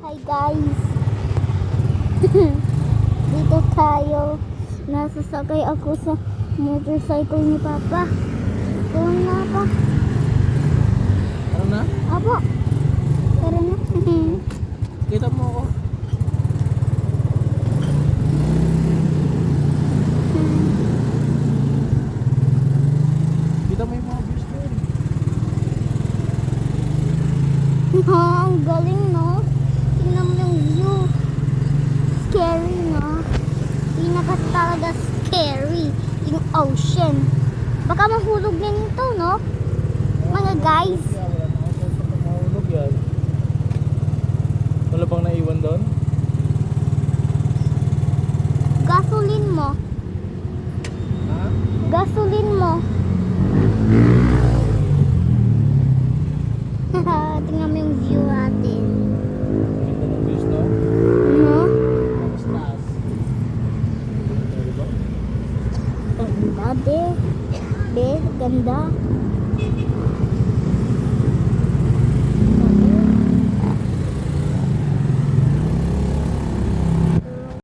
Hi guys! Dito tayo. Nasasakay ako sa motorcycle ni Papa. Doon na pa. Ano na? Apo. Tara na. Kita mo ako. Kita mo yung mga views doon. Ang galing, no? Tingnan mo yung view. Scary, no? Pinaka talaga scary. Yung ocean. Baka mahulog din ito, no? Mga guys. Wala na ako sa mahulog yan. Wala bang naiwan doon? Gasoline mo. Ha? Gasoline mo. Tingnan mo yung view natin. Ganda ng views, no? No? Mas taas. Ano ba? Ganda, be. Be, ganda.